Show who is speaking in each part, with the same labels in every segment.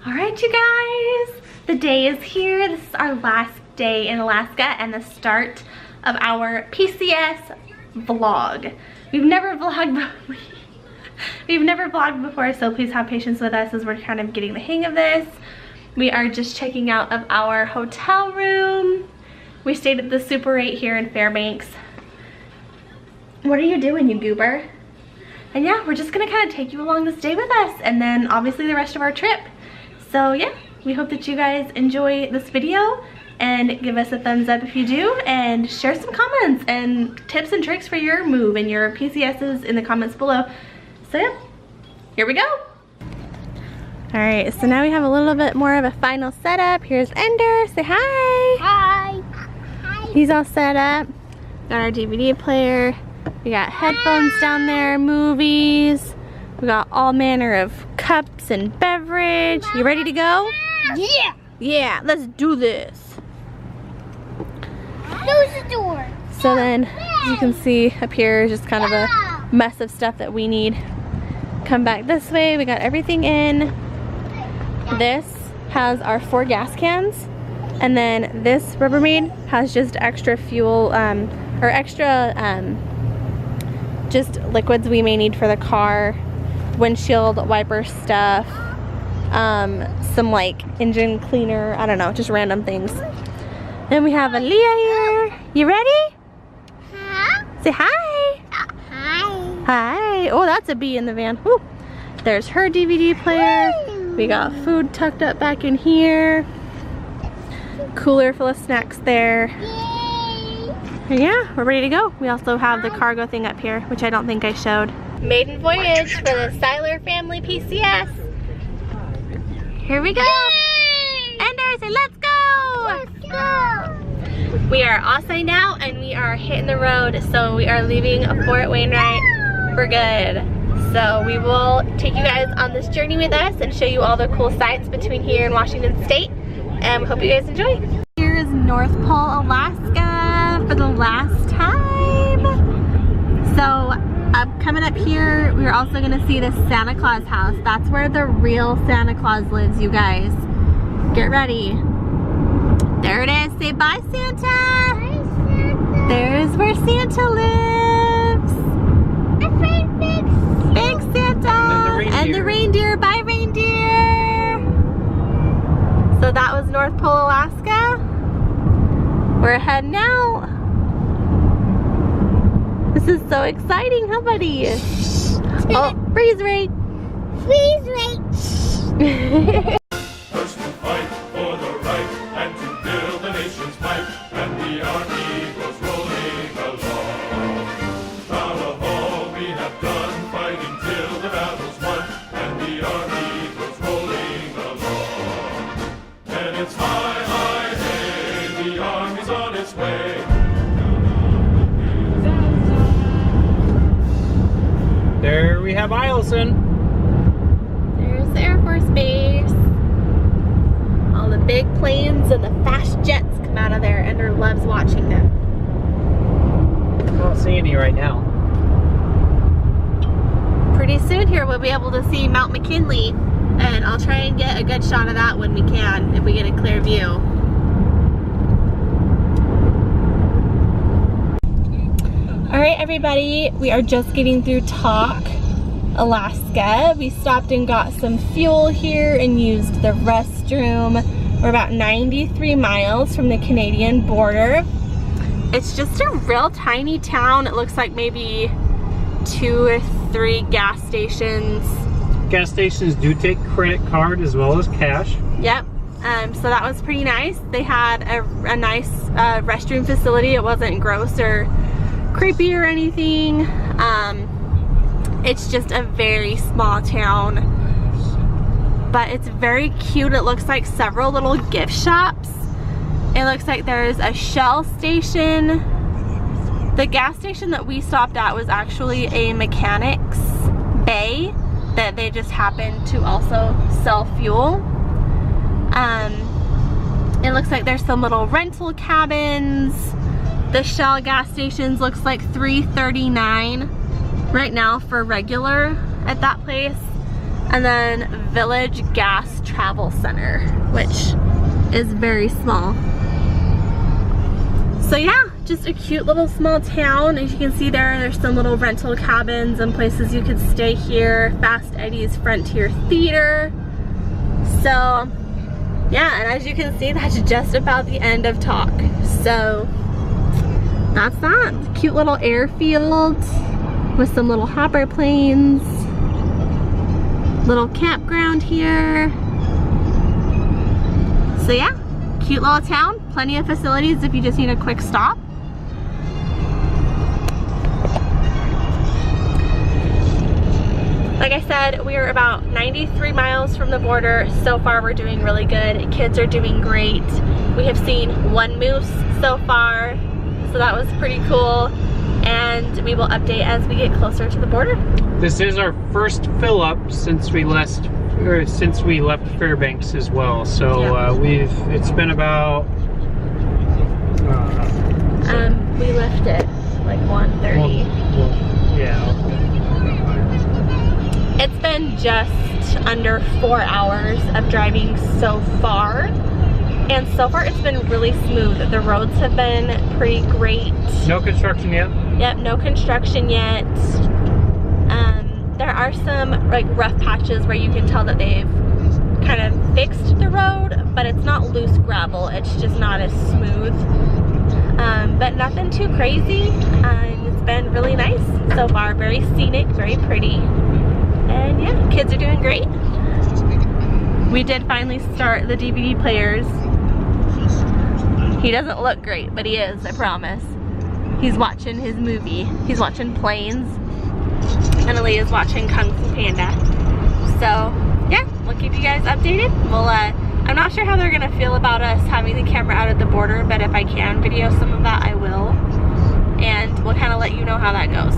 Speaker 1: All right, you guys, the day is here. This is our last day in Alaska and the start of our PCS vlog. We've never vlogged before, so please have patience with us as we're kind of getting the hang of this. We are just checking out of our hotel room. We stayed at the Super 8 here in Fairbanks. What are you doing, you goober? And yeah, we're just gonna kind of take you along this day with us, and then obviously the rest of our trip. So yeah, we hope that you guys enjoy this video and give us a thumbs up if you do, and share some comments and tips and tricks for your move and your PCSs in the comments below. So yeah, here we go. All right, so now we have a little bit more of a final setup. Here's Ender, say hi.
Speaker 2: Hi. Hi.
Speaker 1: He's all set up. Got our DVD player. We got headphones down there, movies. We got all manner of cups and beverage. You ready to go?
Speaker 2: Yeah.
Speaker 1: Yeah, let's do this.
Speaker 2: Close the door.
Speaker 1: So then, as you can see up here is just kind of a mess of stuff that we need. Come back this way, we got everything in. This has our 4 gas cans, and then this Rubbermaid has just extra fuel, or extra just liquids we may need for the car, windshield wiper stuff, some like engine cleaner, I don't know, just random things. Then we have Aaliyah here. You ready?
Speaker 2: Huh?
Speaker 1: Say hi.
Speaker 2: Hi.
Speaker 1: Hi. Oh, that's a bee in the van. Woo. There's her DVD player. We got food tucked up back in here. Cooler full of snacks there.
Speaker 2: Yay.
Speaker 1: And yeah, we're ready to go. We also have the cargo thing up here, which I don't think I showed. Maiden voyage for the Seiler family PCS. Here we go.
Speaker 2: Yay.
Speaker 1: Ender, say let's go.
Speaker 2: Let's go.
Speaker 1: We are all signed out and we are hitting the road. So we are leaving Fort Wainwright for good. So we will take you guys on this journey with us and show you all the cool sights between here and Washington State. And we hope you guys enjoy. Here is North Pole, Alaska for the last time. So coming up here, we're also gonna see the Santa Claus house. That's where the real Santa Claus lives, you guys. Get ready. There it is, say bye, Santa.
Speaker 2: Bye, Santa.
Speaker 1: There's where Santa lives. Big Santa. And the reindeer. Bye, reindeer. So that was North Pole, Alaska. We're heading out. This is so exciting, huh, buddy? Oh, freeze rate.
Speaker 2: Freeze rate.
Speaker 3: First to fight for the right and to build the nation's might, and the army goes rolling along. Proud of all we have done, fighting till the battle's won, and the army goes rolling along. And it's high, high, hey, the army's on its way.
Speaker 4: There we have Eielson.
Speaker 1: There's the Air Force Base. All the big planes and the fast jets come out of there. Ender loves watching them.
Speaker 4: I don't see any right now.
Speaker 1: Pretty soon here we'll be able to see Mount McKinley, and I'll try and get a good shot of that when we can, if we get a clear view. Alright everybody, we are just getting through Tok, Alaska. We stopped and got some fuel here and used the restroom. We're about 93 miles from the Canadian border. It's just a real tiny town. It looks like maybe 2 or 3 gas stations.
Speaker 4: Gas stations do take credit card as well as cash.
Speaker 1: Yep. So that was pretty nice. They had a nice restroom facility. It wasn't gross or creepy or anything. It's just a very small town, but it's very cute. It looks like several little gift shops. It looks like there's a Shell station. The gas station that we stopped at was actually a mechanic's bay that they just happened to also sell fuel. It looks like there's some little rental cabins. The Shell gas stations looks like $3.39 right now for regular at that place. And then Village Gas Travel Center, which is very small. So yeah, just a cute little small town. As you can see there's some little rental cabins and places you could stay here. Fast Eddie's Frontier Theater. So yeah, and as you can see, that's just about the end of talk. So that's that. Cute little airfield with some little hopper planes. Little campground here. So yeah, cute little town. Plenty of facilities if you just need a quick stop. Like I said, we are about 93 miles from the border. So far we're doing really good. Kids are doing great. We have seen one moose so far, so that was pretty cool. And we will update as we get closer to the border.
Speaker 4: This is our first fill up since we left Fairbanks as well. So
Speaker 1: yeah.
Speaker 4: It's been about
Speaker 1: we left it like 1:30.
Speaker 4: Yeah.
Speaker 1: It's been just under 4 hours of driving so far. And so far it's been really smooth. The roads have been pretty great.
Speaker 4: No construction yet?
Speaker 1: Yep, no construction yet. There are some like rough patches where you can tell that they've kind of fixed the road, but it's not loose gravel. It's just not as smooth. But nothing too crazy. It's been really nice so far. Very scenic, very pretty. And yeah, kids are doing great. We did finally start the DVD players. He doesn't look great, but he is, I promise. He's watching his movie. He's watching Planes. And Aaliyah's watching Kung Fu Panda. So yeah, we'll keep you guys updated. We'll I'm not sure how they're gonna feel about us having the camera out at the border, but if I can video some of that, I will. And we'll kind of let you know how that goes.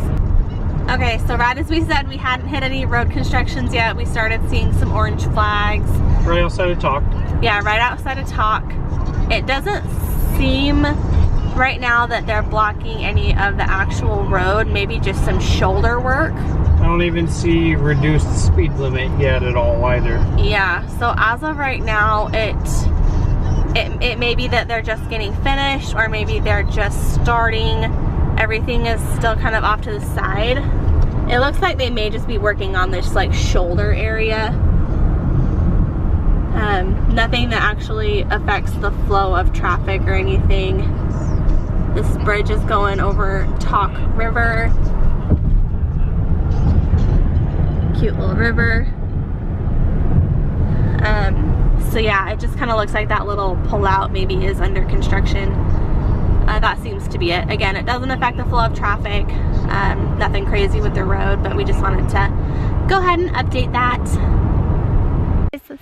Speaker 1: Okay, so right as we said, we hadn't hit any road constructions yet. We started seeing some orange flags.
Speaker 4: Right outside of Talk.
Speaker 1: Yeah, right outside of Talk. It doesn't seem right now that they're blocking any of the actual road, maybe just some shoulder work.
Speaker 4: I don't even see reduced speed limit yet at all either.
Speaker 1: Yeah, so as of right now, it may be that they're just getting finished, or maybe they're just starting. Everything is still kind of off to the side. It looks like they may just be working on this like shoulder area. Nothing that actually affects the flow of traffic or anything. This bridge is going over Talk River. Cute little river. So yeah, it just kind of looks like that little pullout maybe is under construction. That seems to be it. Again, it doesn't affect the flow of traffic. Nothing crazy with the road, but we just wanted to go ahead and update that.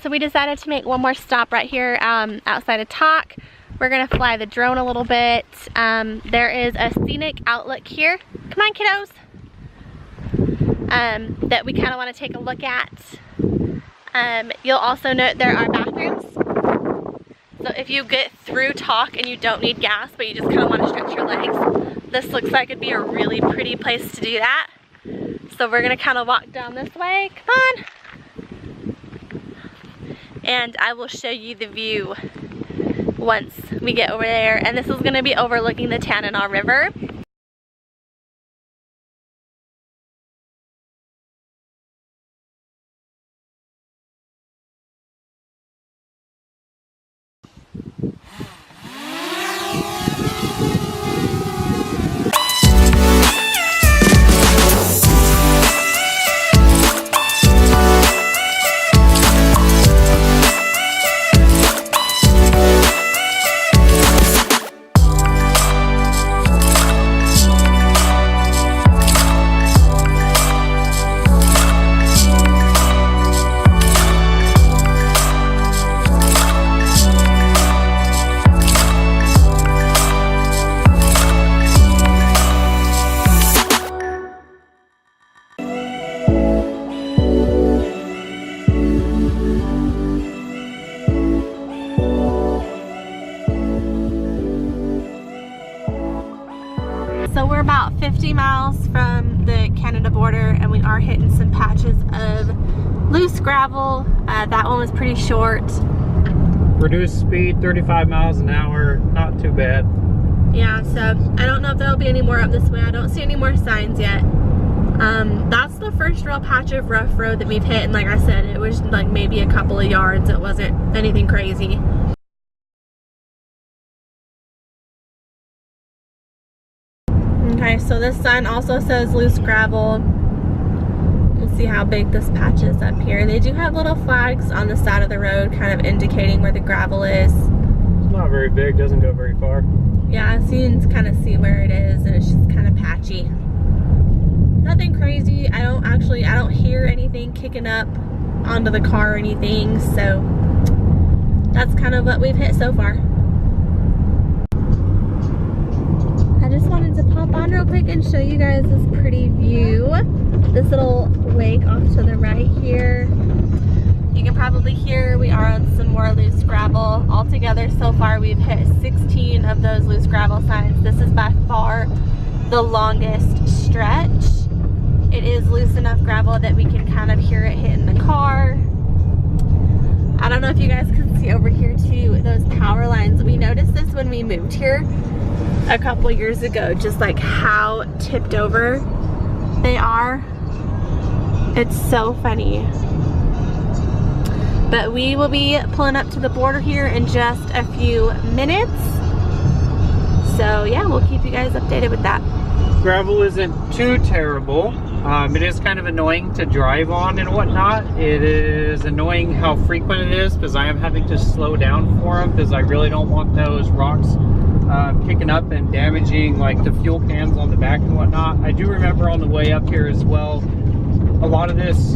Speaker 1: So we decided to make one more stop right here outside of Talk. We're gonna fly the drone a little bit. There is a scenic outlook here. Come on, kiddos. That we kind of want to take a look at. You'll also note there are bathrooms. So if you get through Talk and you don't need gas, but you just kind of want to stretch your legs, this looks like it'd be a really pretty place to do that. So we're gonna kind of walk down this way. Come on. And I will show you the view once we get over there. And this is gonna be overlooking the Tanana River. So we're about 50 miles from the Canada border, and we are hitting some patches of loose gravel. That one was pretty short.
Speaker 4: Reduced speed, 35 miles an hour, not too bad.
Speaker 1: Yeah, so I don't know if there'll be any more up this way. I don't see any more signs yet. That's the first real patch of rough road that we've hit, and like I said, it was like maybe a couple of yards. It wasn't anything crazy. Okay, so this sign also says loose gravel. We'll see how big this patch is up here. They do have little flags on the side of the road kind of indicating where the gravel is.
Speaker 4: It's not very big, doesn't go very far.
Speaker 1: Yeah, so you can kind of see where it is, and it's just kind of patchy. Nothing crazy. I don't hear anything kicking up onto the car or anything, so that's kind of what we've hit so far. I just wanted to pop on real quick and show you guys this pretty view. This little lake off to the right here. You can probably hear we are on some more loose gravel. Altogether so far we've hit 16 of those loose gravel signs. This is by far the longest stretch. It is loose enough gravel that we can kind of hear it hitting the car. I don't know if you guys can see over here too, those power lines. We noticed this when we moved here a couple years ago, just like how tipped over they are. It's so funny. But we will be pulling up to the border here in just a few minutes. So yeah, we'll keep you guys updated with that.
Speaker 4: Gravel isn't too terrible. It is kind of annoying to drive on and whatnot. It is annoying how frequent it is because I am having to slow down for them because I really don't want those rocks kicking up and damaging like the fuel cans on the back and whatnot. I do remember on the way up here as well, a lot of this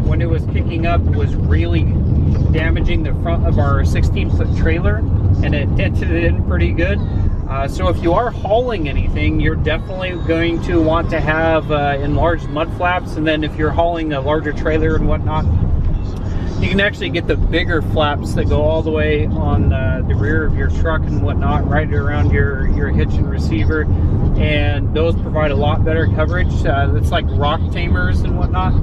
Speaker 4: when it was kicking up was really damaging the front of our 16-foot trailer, and it dented it in pretty good. So if you are hauling anything, you're definitely going to want to have enlarged mud flaps, and then if you're hauling a larger trailer and whatnot, you can actually get the bigger flaps that go all the way on the rear of your truck and whatnot, right around your hitch and receiver, and those provide a lot better coverage. It's like rock tamers and whatnot,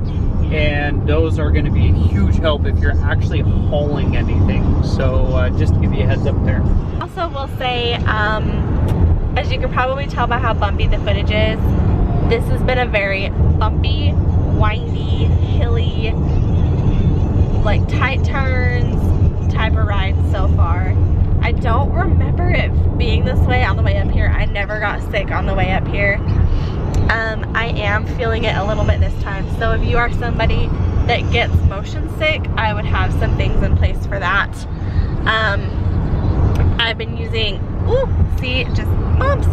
Speaker 4: and those are going to be a huge help if you're actually hauling anything. So just to give you a heads up there.
Speaker 1: Also will say, as you can probably tell by how bumpy the footage is, this has been a very bumpy, windy, hilly, like tight turns type of ride so far. I don't remember it being this way on the way up here. I never got sick on the way up here. I am feeling it a little bit this time. So if you are somebody that gets motion sick, I would have some things in place for that. I've been using, see, just bumps,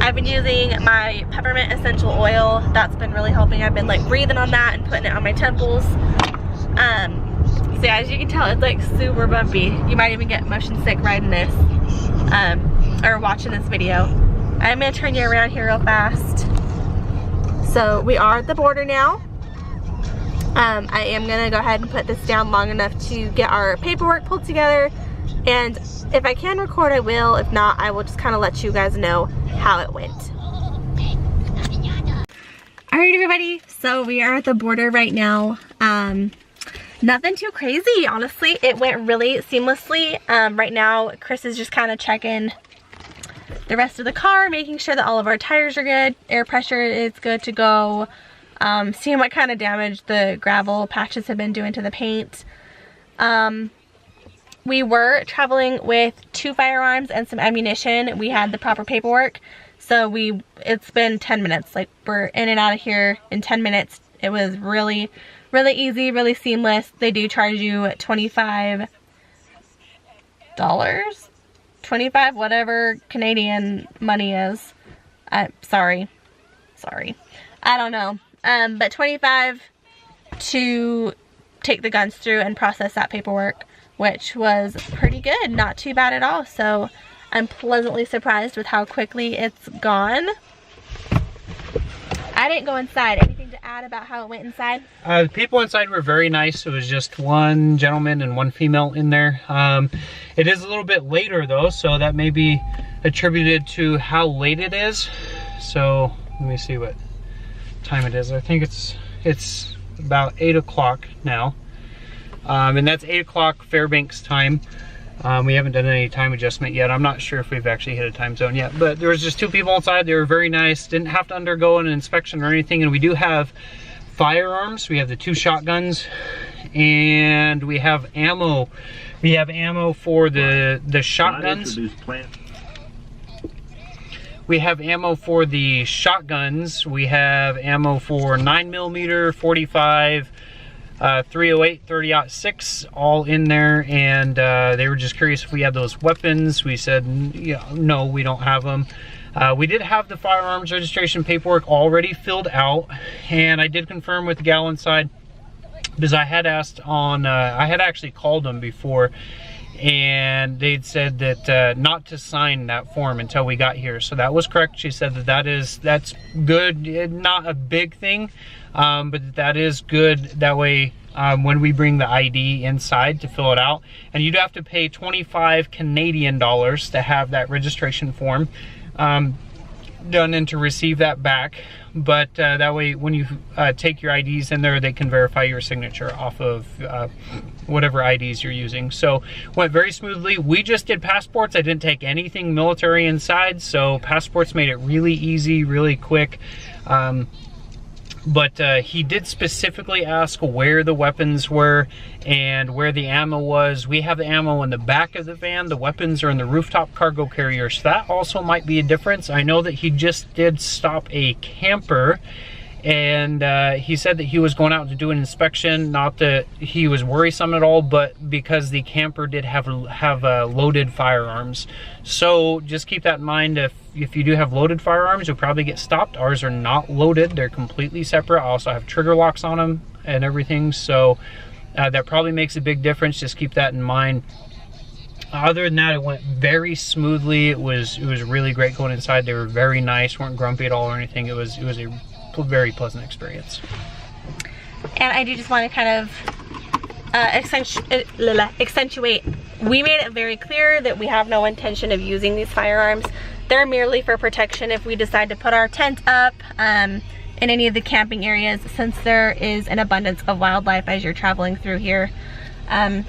Speaker 1: I've been using my peppermint essential oil. That's been really helping. I've been like breathing on that and putting it on my temples. So yeah, as you can tell, it's like super bumpy. You might even get motion sick riding this, or watching this video. I'm gonna turn you around here real fast. So we are at the border now. I am gonna go ahead and put this down long enough to get our paperwork pulled together, and if I can record, I will. If not, I will just kind of let you guys know how it went. Alright everybody, so we are at the border right now. Nothing too crazy, honestly. It went really seamlessly. Right now, Chris is just kind of checking the rest of the car, making sure that all of our tires are good, air pressure is good to go, seeing what kind of damage the gravel patches have been doing to the paint. We were traveling with 2 firearms and some ammunition. We had the proper paperwork, so it's been 10 minutes. Like, we're in and out of here in 10 minutes. It was really, really easy, really seamless. They do charge you $25, 25, whatever Canadian money is. Sorry, I don't know. But 25 to take the guns through and process that paperwork, which was pretty good, not too bad at all. So I'm pleasantly surprised with how quickly it's gone. I didn't go inside. Anything to add about how it went inside?
Speaker 4: The people inside were very nice. It was just one gentleman and one female in there. It is a little bit later though, so that may be attributed to how late it is. So let me see what time it is. I think it's about 8 o'clock now. And that's 8 o'clock Fairbanks time. We haven't done any time adjustment yet. I'm not sure if we've actually hit a time zone yet, but there was just 2 people inside. They were very nice, didn't have to undergo an inspection or anything. And we do have firearms. We have the 2 shotguns, and we have ammo. We have ammo for the shotguns. We have ammo for the shotguns. We have ammo for 9mm, 45, 308, 30-06, all in there. And they were just curious if we had those weapons. We said, yeah, no, we don't have them. We did have the firearms registration paperwork already filled out, and I did confirm with the gal inside, because I had asked on, I had actually called them before, and they'd said that not to sign that form until we got here. So that was correct. She said that that's good, not a big thing, but that is good. That way, when we bring the ID inside to fill it out, and you'd have to pay 25 Canadian dollars to have that registration form done and to receive that back. But that way, when you take your IDs in there, they can verify your signature off of whatever IDs you're using. So went very smoothly. We just did passports. I didn't take anything military inside, so passports made it really easy, really quick. But he did specifically ask where the weapons were and where the ammo was. We have the ammo in the back of the van. The weapons are in the rooftop cargo carrier, so that also might be a difference. I know that he just did stop a camper, and he said that he was going out to do an inspection. Not that he was worrisome at all, but because the camper did have loaded firearms. So just keep that in mind. If you do have loaded firearms, you'll probably get stopped. Ours are not loaded. They're completely separate. I also have trigger locks on them and everything. So that probably makes a big difference. Just keep that in mind. Other than that, it went very smoothly. It was really great going inside. They were very nice, weren't grumpy at all or anything. It was a very pleasant experience.
Speaker 1: And I do just want to kind of accentuate, we made it very clear that we have no intention of using these firearms. They're merely for protection if we decide to put our tent up in any of the camping areas, since there is an abundance of wildlife as you're traveling through here. And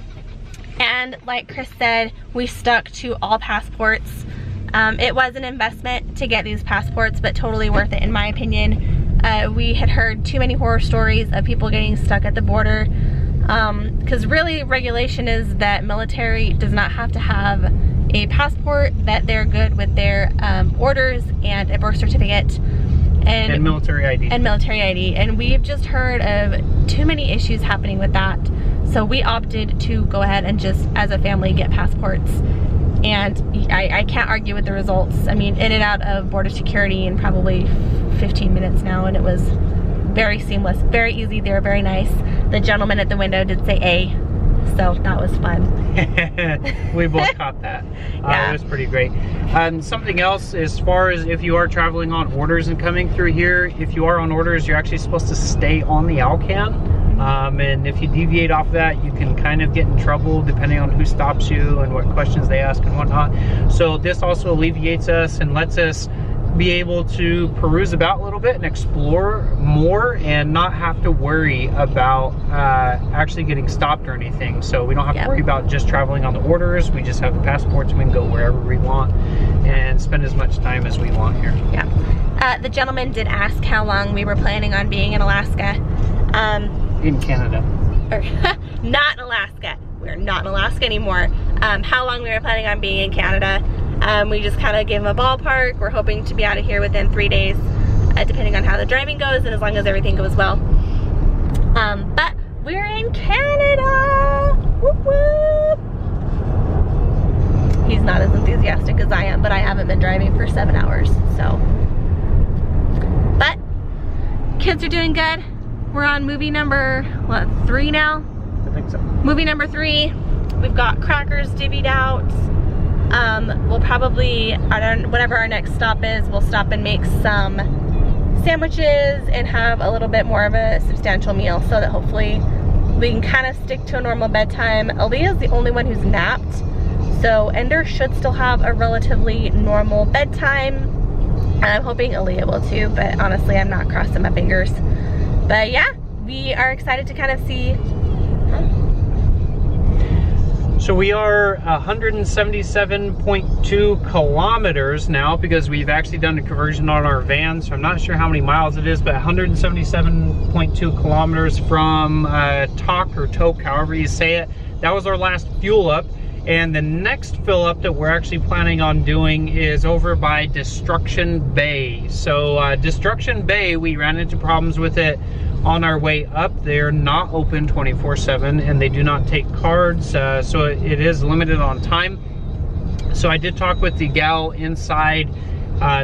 Speaker 1: like Chris said, we stuck to all passports. It was an investment to get these passports, but totally worth it in my opinion. We had heard too many horror stories of people getting stuck at the border, because really regulation is that military does not have to have a passport, that they're good with their orders and a birth certificate and
Speaker 4: military ID.
Speaker 1: And we've just heard of too many issues happening with that. So we opted to go ahead and just, as a family, get passports. And I can't argue with the results. I mean, in and out of border security in probably 15 minutes now, and it was very seamless, very easy. They were very nice. The gentleman at the window did say A, so that was fun.
Speaker 4: We both caught that.
Speaker 1: Yeah.
Speaker 4: It was pretty great. Something else, as far as if you are traveling on orders and coming through here, if you are on orders, you're actually supposed to stay on the Alcan. And if you deviate off that, you can kind of get in trouble depending on who stops you and what questions they ask and whatnot. So this also alleviates us and lets us be able to peruse about a little bit and explore more and not have to worry about actually getting stopped or anything. So we don't have to worry about just traveling on the orders. We just have the passports and we can go wherever we want and spend as much time as we want here.
Speaker 1: Yeah. The gentleman did ask how long we were planning on being in Alaska.
Speaker 4: In Canada.
Speaker 1: Not in Alaska. We're not in Alaska anymore. How long we were planning on being in Canada. We just kind of gave him a ballpark. We're hoping to be out of here within 3 days, depending on how the driving goes and as long as everything goes well. But we're in Canada! Whoop whoop! He's not as enthusiastic as I am, but I haven't been driving for 7 hours, so. But kids are doing good. We're on movie number, what, 3 now?
Speaker 4: I think so.
Speaker 1: Movie number 3. We've got crackers divvied out. We'll probably, whatever our next stop is, we'll stop and make some sandwiches and have a little bit more of a substantial meal so that hopefully we can kind of stick to a normal bedtime. Aaliyah's the only one who's napped, so Ender should still have a relatively normal bedtime. And I'm hoping Aaliyah will too, but honestly I'm not crossing my fingers. But yeah, we are excited to kind of see.
Speaker 4: So we are 177.2 kilometers now, because we've actually done a conversion on our van. So I'm not sure how many miles it is, but 177.2 kilometers from Tok or Tok, however you say it. That was our last fuel up. And the next fill up that we're actually planning on doing is over by Destruction Bay. So Destruction Bay, we ran into problems with it on our way up. They're not open 24/7 and they do not take cards, so it is limited on time. So I did talk with the gal inside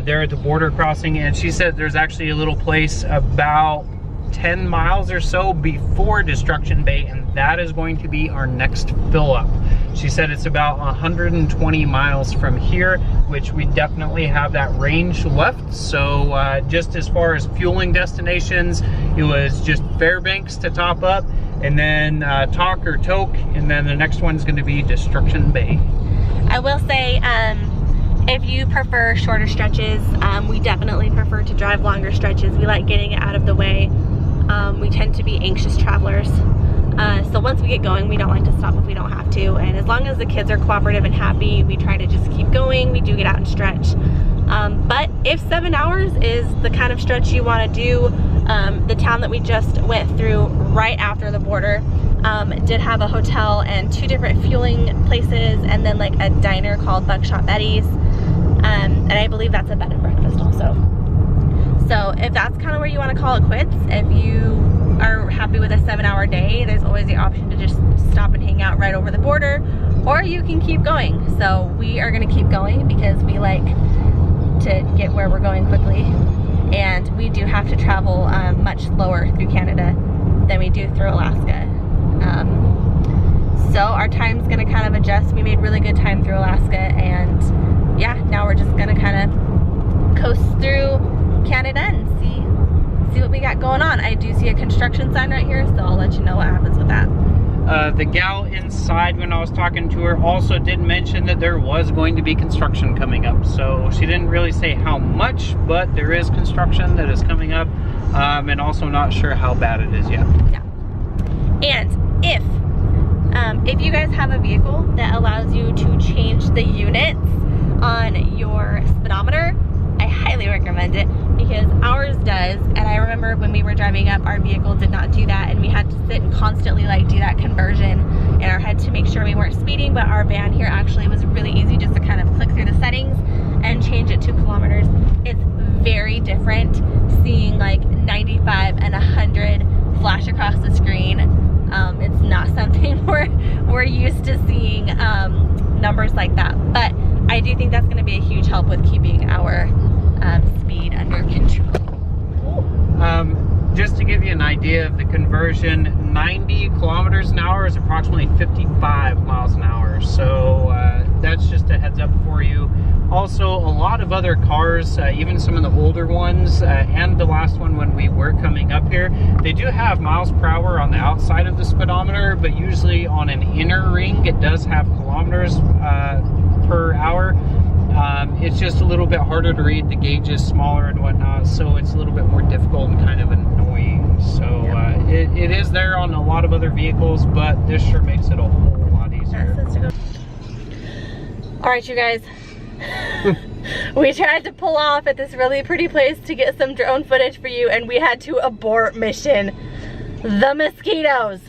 Speaker 4: there at the border crossing, and she said there's actually a little place about 10 miles or so before Destruction Bay, and that is going to be our next fill up. She said it's about 120 miles from here, which we definitely have that range left. So just as far as fueling destinations, it was just Fairbanks to top up, and then Tok or Tok, and then the next one's going to be Destruction Bay.
Speaker 1: I will say, if you prefer shorter stretches, we definitely prefer to drive longer stretches. We like getting it out of the way. We tend to be anxious travelers. So once we get going, we don't like to stop if we don't have to. And as long as the kids are cooperative and happy, we try to just keep going. We do get out and stretch. But if 7 hours is the kind of stretch you want to do, the town that we just went through right after the border did have a hotel and 2 different fueling places, and then like a diner called Buckshot Betty's. And I believe that's a bed and breakfast also. So if that's kind of where you want to call it quits, if you are happy with a 7-hour day, there's always the option to just stop and hang out right over the border, or you can keep going. So we are going to keep going because we like to get where we're going quickly, and we do have to travel much lower through Canada than we do through Alaska. So our time's going to kind of adjust. We made really good time through Alaska, and yeah, now we're just going to kind of coast through Canada and see what we got going on. I do see a construction sign right here, so I'll let you know what happens with that.
Speaker 4: The gal inside, when I was talking to her, also did mention that there was going to be construction coming up. So she didn't really say how much, but there is construction that is coming up, and also not sure how bad it is yet.
Speaker 1: Yeah. And if you guys have a vehicle that allows you to change the units on your speedometer, I highly recommend it, because ours does. And I remember when we were driving up, our vehicle did not do that, and we had to sit and constantly like do that conversion in our head to make sure we weren't speeding. But our van here actually was really easy, just to kind of click through the settings and change it to kilometers. It's very different seeing like 95 and 100 flash across the screen. It's not something we're used to seeing numbers like that, but I do think that's going to be a huge help with keeping our speed under control.
Speaker 4: Just to give you an idea of the conversion, 90 kilometers an hour is approximately 55 miles an hour. So that's just a heads up for you. Also, a lot of other cars, even some of the older ones, and the last one when we were coming up here, they do have miles per hour on the outside of the speedometer, but usually on an inner ring, it does have kilometers per hour. It's just a little bit harder to read. The gauge is smaller and whatnot, so it's a little bit more difficult and kind of annoying. So it is there on a lot of other vehicles, but this sure makes it a whole lot easier.
Speaker 1: All right, you guys. We tried to pull off at this really pretty place to get some drone footage for you, and we had to abort mission. The mosquitoes.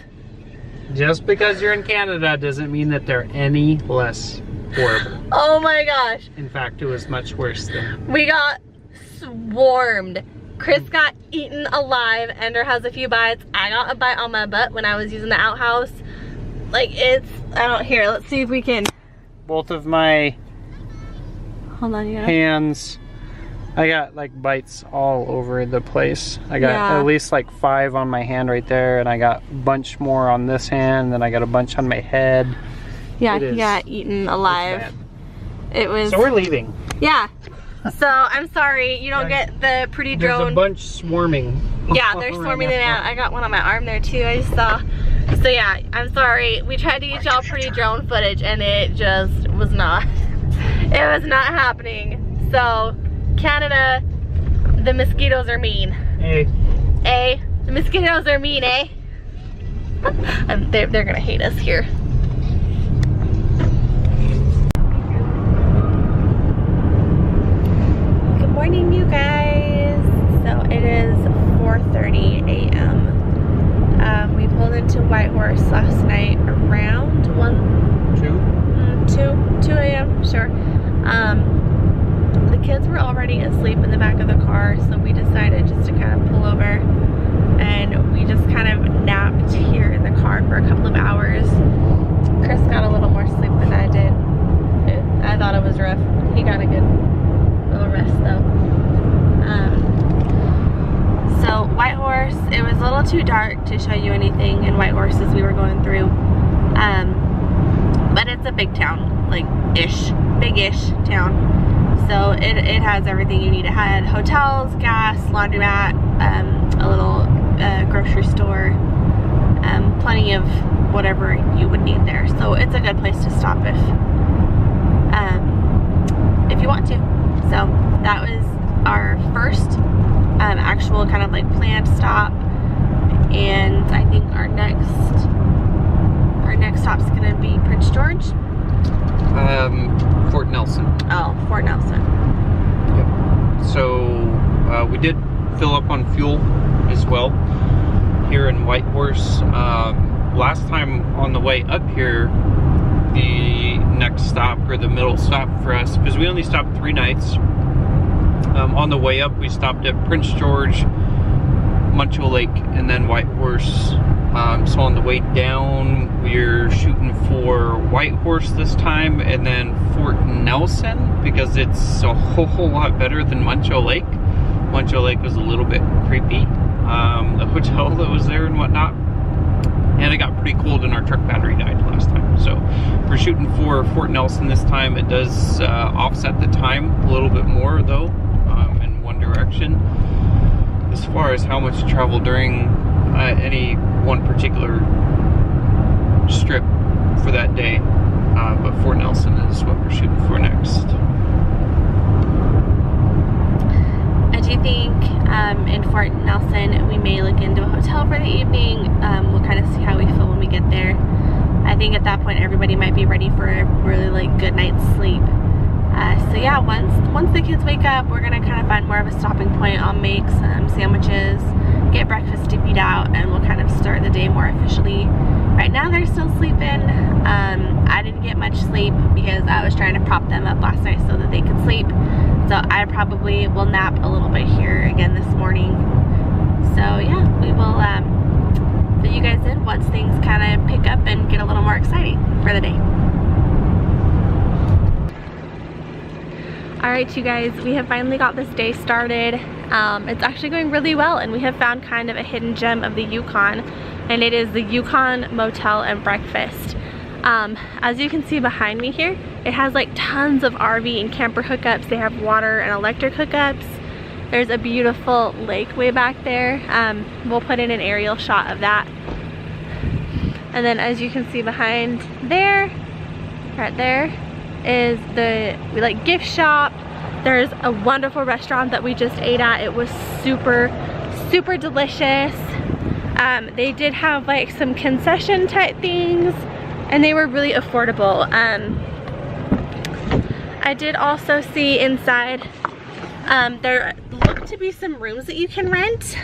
Speaker 4: Just because you're in Canada doesn't mean that they're any less horrible.
Speaker 1: Oh my gosh.
Speaker 4: In fact, it was much worse than.
Speaker 1: We got swarmed. Chris got eaten alive. Ender has a few bites. I got a bite on my butt when I was using the outhouse. Like, it's, I don't, here, let's see if we can.
Speaker 4: Both of my
Speaker 1: Hold on, you gotta.
Speaker 4: hands, I got like bites all over the place. I got at least like 5 on my hand right there, and I got a bunch more on this hand, and then I got a bunch on my head.
Speaker 1: Yeah, he got eaten alive. It was.
Speaker 4: So we're leaving.
Speaker 1: Yeah. So I'm sorry, you don't get the pretty drone.
Speaker 4: There's a bunch swarming.
Speaker 1: Yeah, they're swarming them out. I got one on my arm there too, I just saw. So yeah, I'm sorry. We tried to get y'all pretty drone footage, and it just was not. It was not happening. So Canada, the mosquitoes are mean. The mosquitoes are mean, eh? They're gonna hate us here. Good morning, you guys. So it is 4:30 a.m. We pulled into Whitehorse last night around 2 a.m. Sure. The kids were already asleep in the back of the car, so we decided just to kind of pull over, and we just kind of napped here in the car for a couple of hours. Chris got a little more sleep than I did. I thought it was rough. He got a good little rest though. So Whitehorse, it was a little too dark to show you anything in Whitehorse as we were going through. But it's a big town, like big-ish town. So it has everything you need. It had hotels, gas, laundromat, a little grocery store, plenty of whatever you would need there. So it's a good place to stop if you want to. So that was our first actual kind of like planned stop, and I think our next stop's gonna be Prince George.
Speaker 4: Fort Nelson.
Speaker 1: Oh, Fort Nelson.
Speaker 4: Yep. So we did fill up on fuel as well here in Whitehorse. Last time on the way up here, the next stop, or the middle stop for us, because we only stopped 3 nights. On the way up, we stopped at Prince George, Muncho Lake, and then Whitehorse. So on the way down, we're shooting for Whitehorse this time, and then Fort Nelson, because it's a whole lot better than Muncho Lake. Muncho Lake was a little bit creepy, the hotel that was there and whatnot, and it got pretty cold and our truck battery died last time. So we're shooting for Fort Nelson this time. It does offset the time a little bit more though, in one direction. As far as how much travel during any one particular strip for that day, but Fort Nelson is what we're shooting for next.
Speaker 1: I do think in Fort Nelson we may look into a hotel for the evening. We'll kind of see how we feel when we get there. I think at that point everybody might be ready for a really like good night's sleep. So yeah, once the kids wake up, we're gonna kind of find more of a stopping point. I'll make some sandwiches, get breakfast divvied out, and we'll kind of start the day more officially. Right now they're still sleeping. I didn't get much sleep because I was trying to prop them up last night so that they could sleep. So I probably will nap a little bit here again this morning. So yeah, we will fill you guys in once things kind of pick up and get a little more exciting for the day. Alright, you guys, we have finally got this day started. It's actually going really well, and we have found kind of a hidden gem of the Yukon, and it is the Yukon Motel and Breakfast. As you can see behind me here, it has like tons of RV and camper hookups. They have water and electric hookups. There's a beautiful lake way back there. We'll put in an aerial shot of that. And then as you can see behind there, right there, is the gift shop. There's a wonderful restaurant that we just ate at. It was super delicious. They did have like some concession type things, and they were really affordable. I did also see inside there look to be some rooms that you can rent.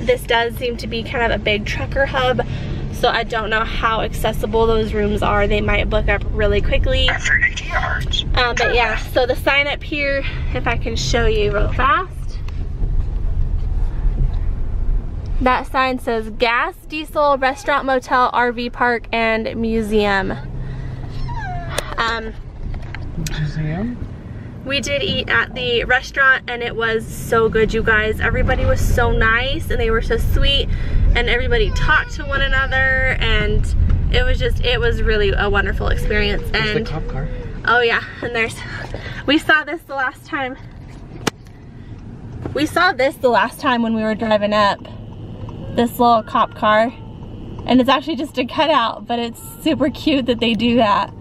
Speaker 1: This does seem to be kind of a big trucker hub, so I don't know how accessible those rooms are. They might book up really quickly.
Speaker 5: After 80 yards.
Speaker 1: But yeah, so the sign up here, if I can show you real fast. That sign says gas, diesel, restaurant, motel, RV park, and museum.
Speaker 4: Museum?
Speaker 1: We did eat at the restaurant, and it was so good, you guys. Everybody was so nice, and they were so sweet, and everybody talked to one another, and it was really a wonderful experience.
Speaker 4: There's
Speaker 1: And
Speaker 4: the cop car.
Speaker 1: oh yeah, and we saw this the last time. We saw this the last time when we were driving up. This little cop car, and it's actually just a cutout, but it's super cute that they do that.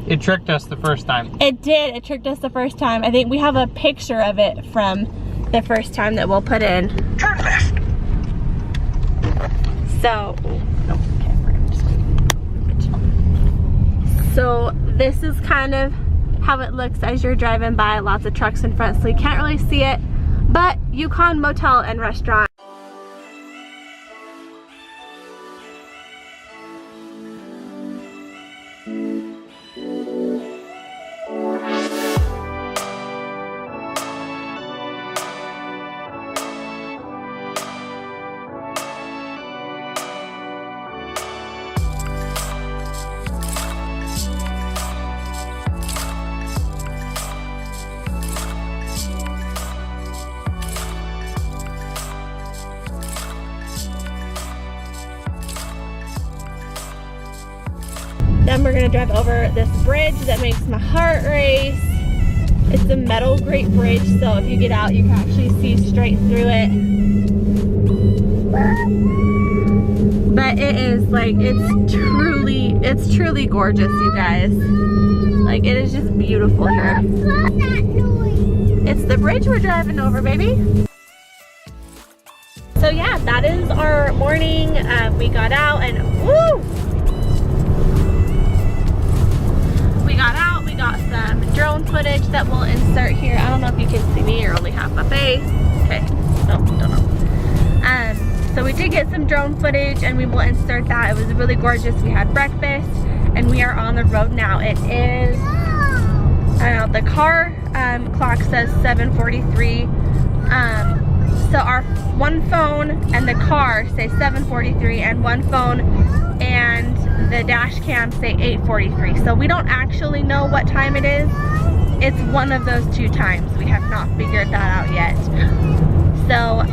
Speaker 4: It tricked us the first time.
Speaker 1: It did. It tricked us the first time. I think we have a picture of it from the first time that we'll put in.
Speaker 5: Turn left.
Speaker 1: So, no, okay, we're gonna just wait. So this is kind of how it looks as you're driving by. Lots of trucks in front, so you can't really see it, but Yukon Motel and Restaurant. Then we're gonna drive over this bridge that makes my heart race. It's a metal grate bridge, so if you get out, you can actually see straight through it. But it is like, it's truly gorgeous, you guys. Like, it is just beautiful here. It's the bridge we're driving over, baby. So yeah, that is our morning. We got out and woo! We got some drone footage that we'll insert here. I don't know if you can see me or only half my face. Okay, no, don't know. So we did get some drone footage and we will insert that. It was really gorgeous. We had breakfast and we are on the road now. It is, I don't know, the car clock says 7:43. So our one phone and the car say 7:43 and one phone and the dash cam say 8:43. So we don't actually know what time it is. It's one of those two times. We have not figured that out yet. So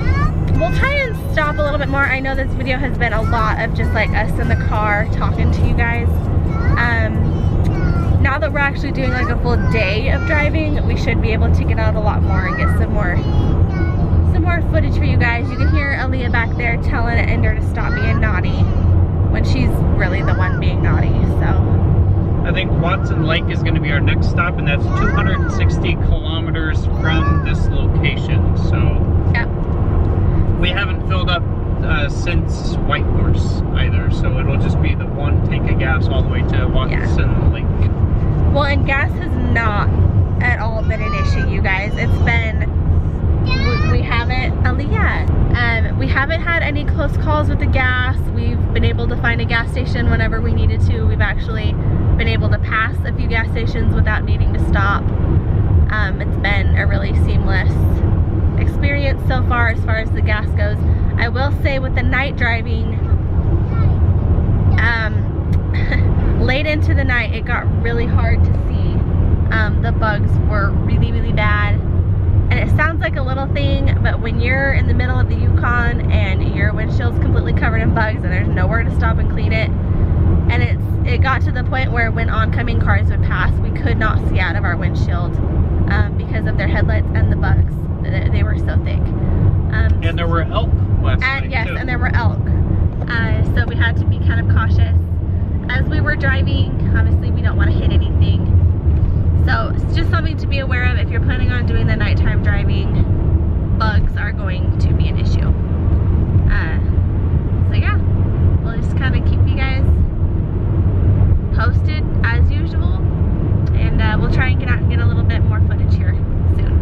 Speaker 1: we'll try and stop a little bit more. I know this video has been a lot of just like us in the car talking to you guys. Now that we're actually doing like a full day of driving, we should be able to get out a lot more and get some more footage for you guys. You can hear Aaliyah back there telling Ender to stop being naughty when she's really the one being naughty. So
Speaker 4: I think Watson Lake is going to be our next stop, and that's 260 kilometers from this location. So
Speaker 1: yep.
Speaker 4: We haven't filled up since Whitehorse either, so it'll just be the one tank of gas all the way to Watson Lake.
Speaker 1: Well, and gas has not at all been an issue, you guys. It's been, we haven't, Aaliyah, we haven't had any close calls with the gas. We've been able to find a gas station whenever we needed to. We've actually been able to pass a few gas stations without needing to stop. It's been a really seamless experience so far as the gas goes. I will say with the night driving, late into the night it got really hard to see. The bugs were really bad. And it sounds like a little thing, but when you're in the middle of the Yukon and your windshield's completely covered in bugs and there's nowhere to stop and clean it, and it got to the point where when oncoming cars would pass, we could not see out of our windshield because of their headlights and the bugs. They were so thick.
Speaker 4: And there were elk last night
Speaker 1: yes,
Speaker 4: too.
Speaker 1: and there were elk. So we had to be kind of cautious as we were driving. Obviously, we don't want to hit anything. So it's just something to be aware of if you're planning on doing the nighttime driving. Bugs are going to be an issue. So yeah, we'll just kind of keep you guys posted as usual, and we'll try and get out and get a little bit more footage here soon.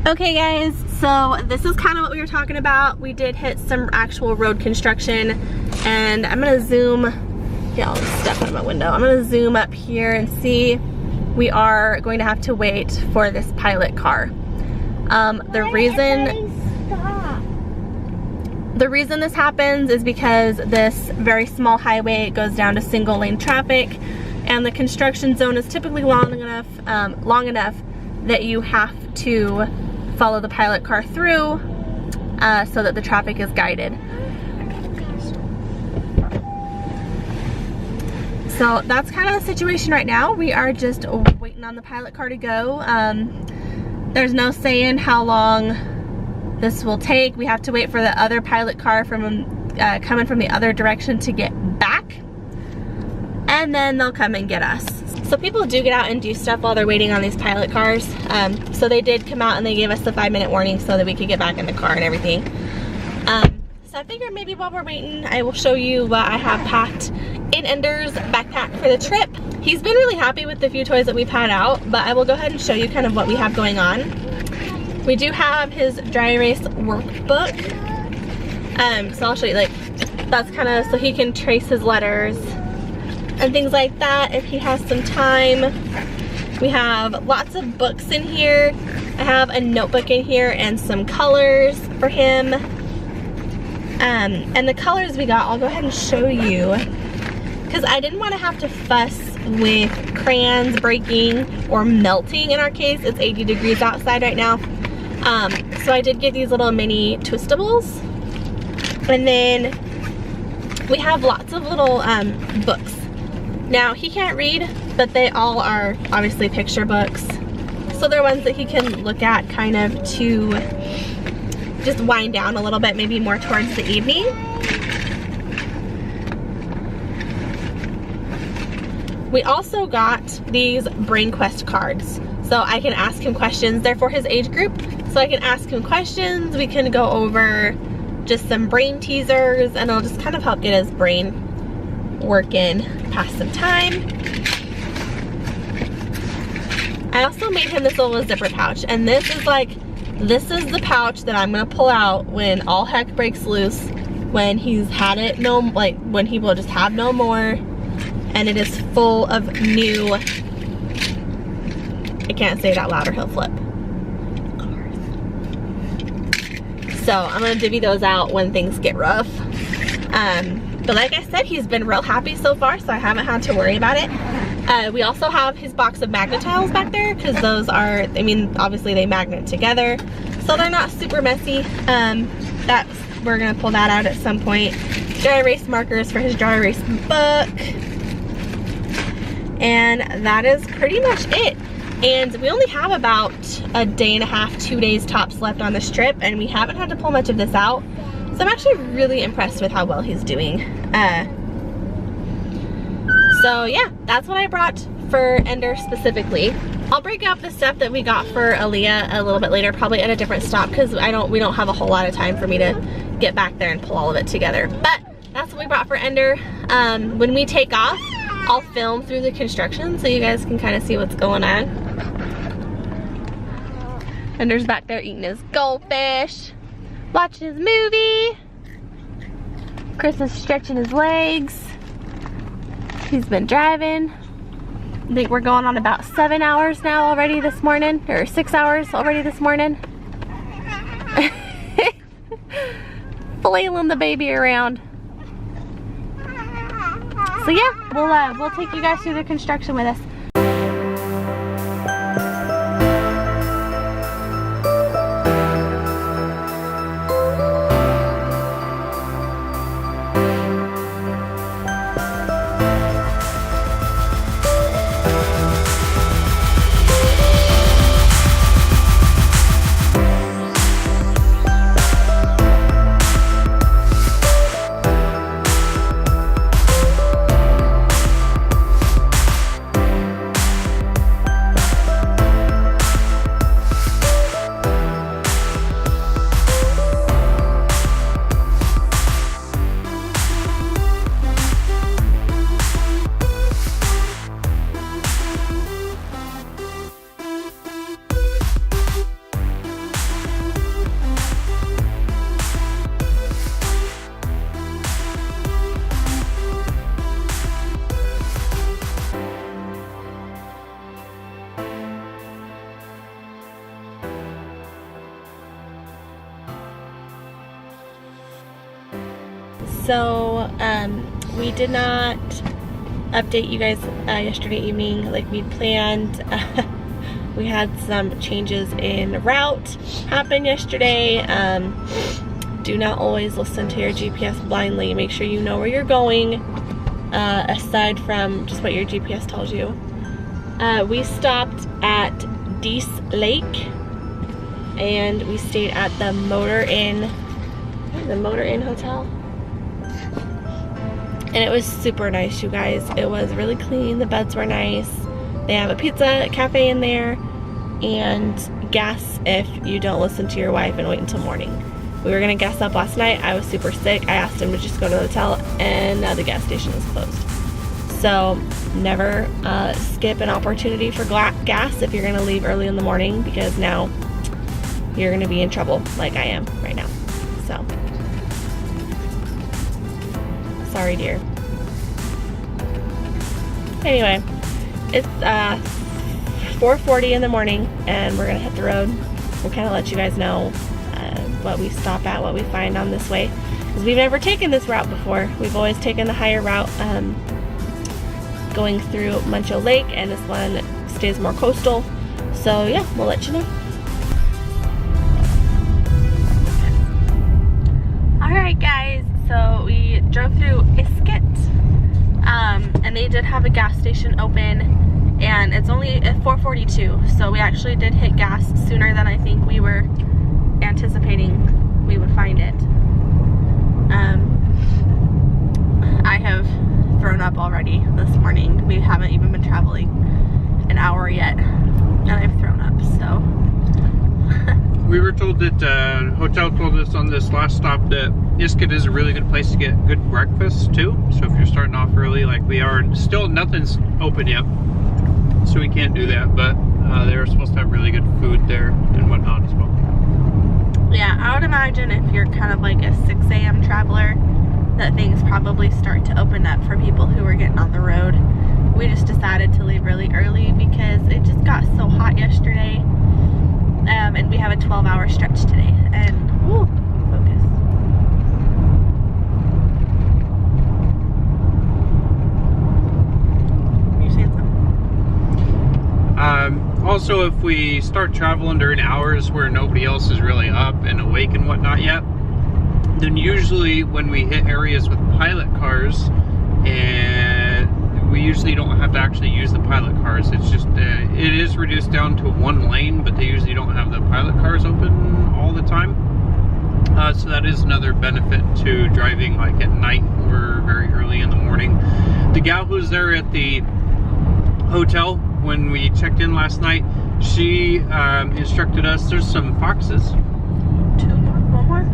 Speaker 1: Okay guys, so this is kind of what we were talking about. We did hit some actual road construction, and I'm gonna zoom, yeah, I'll step out of my window. I'm gonna zoom up here and see. We are going to have to wait for this pilot car. The reason this happens is because this very small highway goes down to single lane traffic, and the construction zone is typically long enough that you have to follow the pilot car through, so that the traffic is guided. So that's kind of the situation right now. We are just waiting on the pilot car to go. There's no saying how long this will take. We have to wait for the other pilot car from coming from the other direction to get back, and then they'll come and get us. So people do get out and do stuff while they're waiting on these pilot cars. So they did come out and they gave us the 5-minute warning so that we could get back in the car and everything. So I figured maybe while we're waiting, I will show you what I have packed in Ender's backpack for the trip. He's been really happy with the few toys that we've had out, but I will go ahead and show you kind of what we have going on. We do have his dry erase workbook. So I'll show you, like, that's kind of so he can trace his letters and things like that if he has some time. We have lots of books in here. I have a notebook in here and some colors for him. And the colors we got, I'll go ahead and show you, because I didn't want to have to fuss with crayons breaking or melting. In our case, it's 80 degrees outside right now. So I did get these little mini twistables. And then we have lots of little books. Now, he can't read, but they all are obviously picture books. So they're ones that he can look at kind of to just wind down a little bit, maybe more towards the evening. We also got these Brain Quest cards. So I can ask him questions. They're for his age group. So I can ask him questions. We can go over just some brain teasers, and it'll just kind of help get his brain working, pass some time. I also made him this little zipper pouch, and this is the pouch that I'm gonna pull out when all heck breaks loose, when he's had it when he will just have no more, and it is full of new, I can't say it out loud or he'll flip. So I'm gonna divvy those out when things get rough. But like I said, he's been real happy so far, so I haven't had to worry about it. We also have his box of magnet tiles back there, because those are, I mean, obviously they magnet together, so they're not super messy. We're gonna pull that out at some point. Dry erase markers for his dry erase book. And that is pretty much it. And we only have about a day and a half, 2 days tops left on this trip, and we haven't had to pull much of this out. So I'm actually really impressed with how well he's doing. So yeah, that's what I brought for Ender specifically. I'll break out the stuff that we got for Aaliyah a little bit later, probably at a different stop, because we don't have a whole lot of time for me to get back there and pull all of it together. But that's what we brought for Ender. When we take off, I'll film through the construction so you guys can kind of see what's going on. Ender's back there eating his goldfish, watching his movie. Chris is stretching his legs. He's been driving. I think we're going on about 7 hours now already this morning, or 6 hours already this morning. Flailing the baby around. So yeah, we'll take you guys through the construction with us. So we did not update you guys yesterday evening like we'd planned. We had some changes in route happen yesterday. Do not always listen to your GPS blindly. Make sure you know where you're going, aside from just what your GPS tells you. We stopped at Dease Lake and we stayed at the Motor Inn Hotel. And it was super nice, you guys. It was really clean, the beds were nice. They have a pizza cafe in there and gas if you don't listen to your wife and wait until morning. We were gonna gas up last night. I was super sick. I asked him to just go to the hotel and now the gas station is closed. So never skip an opportunity for gas if you're gonna leave early in the morning, because now you're gonna be in trouble like I am right now. So, sorry dear. Anyway, it's 4:40 in the morning and we're gonna hit the road. We'll kind of let you guys know what we stop at, what we find on this way, because we've never taken this route before. We've always taken the higher route going through Muncho Lake, and this one stays more coastal. So yeah, we'll let you know. Alright guys, so we drove through Iskut, and they did have a gas station open, and it's only at 4:42, so we actually did hit gas sooner than I think we were anticipating we would find it. I have thrown up already this morning. We haven't even been traveling an hour yet and I've thrown up, so.
Speaker 4: We were told that hotel told us on this last stop that Iskut is a really good place to get good breakfast too. So if you're starting off early like we are, still nothing's open yet, so we can't do that, but they're supposed to have really good food there and whatnot as well.
Speaker 1: Yeah, I would imagine if you're kind of like a 6 a.m. traveler, that things probably start to open up for people who are getting on the road. We just decided to leave really early because it just got so hot yesterday, and we have a 12-hour stretch today, and whoo, focus. You saying something?
Speaker 4: Also, if we start traveling during hours where nobody else is really up and awake and whatnot yet, then usually when we hit areas with pilot cars, and we usually don't have to actually use the pilot cars. It's just, it is reduced down to one lane, but they usually don't have the pilot cars open all the time. So that is another benefit to driving like at night or very early in the morning. The gal who's there at the hotel when we checked in last night, she instructed us there's some foxes.
Speaker 1: One more?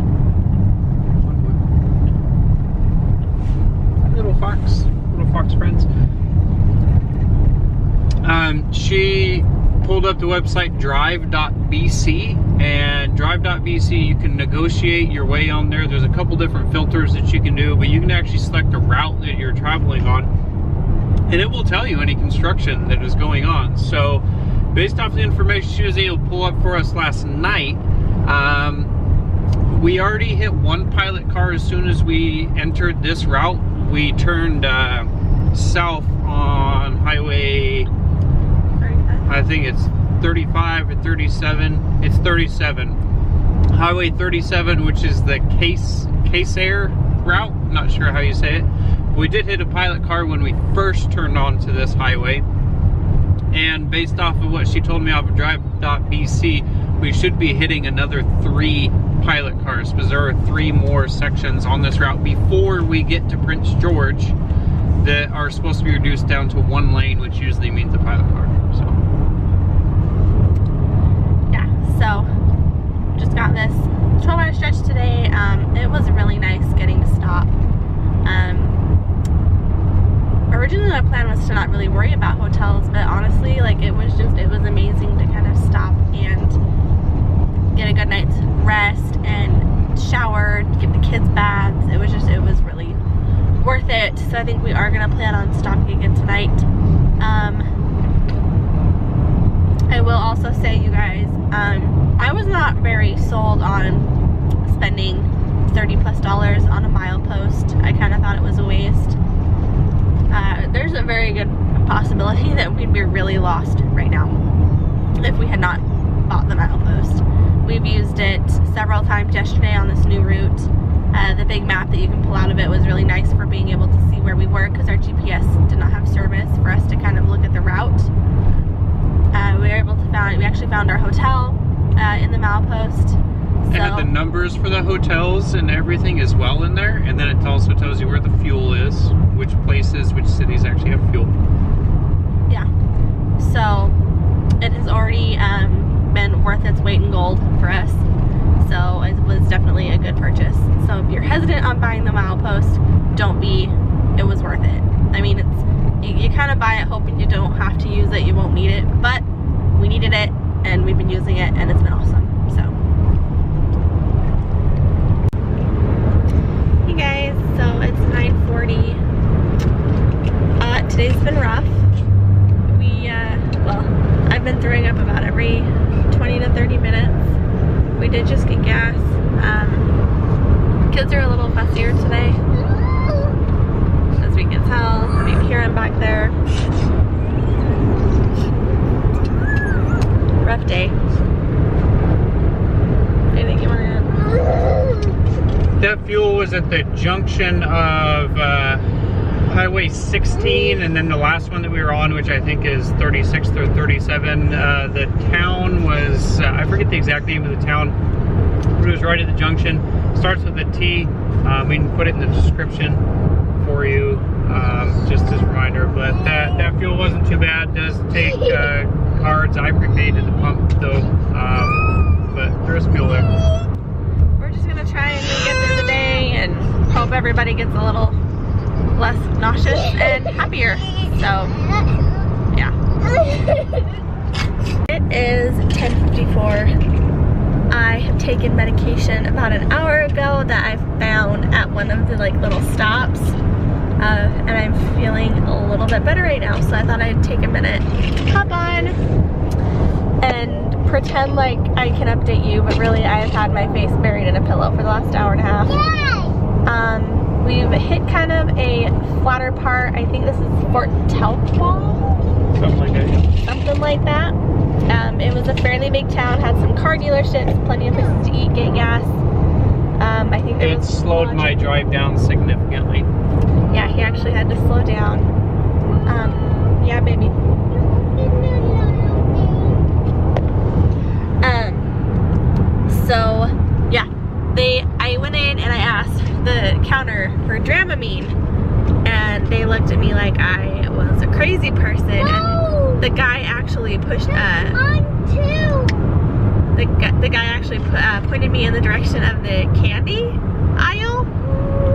Speaker 4: Little fox friends. She pulled up the website drive.bc, and drive.bc, you can negotiate your way on there. There's a couple different filters that you can do, but you can actually select the route that you're traveling on, and it will tell you any construction that is going on. So based off the information she was able to pull up for us last night, we already hit one pilot car as soon as we entered this route. We turned south on highway, I think it's 35 or 37. It's 37. Highway 37, which is the Case-Air route. I'm not sure how you say it. We did hit a pilot car when we first turned onto this highway. And based off of what she told me off of drive.bc, we should be hitting another 3 pilot cars, because there are 3 more sections on this route before we get to Prince George that are supposed to be reduced down to 1 lane, which usually means a pilot car. So
Speaker 1: yeah, so just got this 12-hour stretch today. It was really nice getting to stop. Originally my plan was to not really worry about hotels, but honestly, like it was amazing to kind of stop and get a good night's rest and shower, get the kids baths. It was really worth it. So I think we are gonna plan on stopping again tonight. I will also say, you guys, I was not very sold on spending $30+ on a milepost. I kind of thought it was a waste. There's a very good possibility that we'd be really lost right now. if we had not bought the milepost. We've used it several times yesterday on this new route. The big map that you can pull out of it was really nice for being able to see where we were, because our GPS did not have service for us to kind of look at the route. We actually found our hotel in the milepost.
Speaker 4: And
Speaker 1: So,
Speaker 4: the numbers for the hotels and everything is well in there, and then it also tells you where the fuel is, which places, which cities actually have fuel.
Speaker 1: yeah. So it has already been worth its weight in gold for us. So it was definitely a good purchase. So if you're hesitant on buying the milepost, don't be. It was worth it. I mean, you kind of buy it hoping you don't have to use it, you won't need it, but we needed it and we've been using it and it's been awesome. So hey guys, so it's 9:40. Today's been rough. Well, I've been throwing up about every 20 to 30 minutes. We did just get gas. Kids are a little fussier today, as we can tell. I mean, here I'm back there. Rough day. Anything you want to add?
Speaker 4: That fuel was at the junction of Highway 16, and then the last one that we were on, which I think is 36th or 37. The town was, I forget the exact name of the town, but it was right at the junction. Starts with a T. We can put it in the description for you, just as a reminder. But that fuel wasn't too bad. It does take cards. I prepaid at the pump though, but there's fuel there.
Speaker 1: We're just gonna try and get through the day and hope everybody gets a little less nauseous and happier. So yeah. It is 10:54. I have taken medication about an hour ago that I found at one of the little stops, and I'm feeling a little bit better right now, so I thought I'd take a minute, hop on and pretend like I can update you, but really I have had my face buried in a pillow for the last hour and a half. We've hit kind of a flatter part. I think this is Fort Wainwright.
Speaker 4: Something like that, yeah.
Speaker 1: Something like that. It was a fairly big town, had some car dealerships, plenty of places to eat, get gas. I think there
Speaker 4: It
Speaker 1: was
Speaker 4: slowed my drive down significantly.
Speaker 1: Yeah, he actually had to slow down. Yeah, baby. So yeah, I went in and I asked the counter for Dramamine, and they looked at me like I was a crazy person. And the guy actually pushed the guy actually pointed me in the direction of the candy aisle,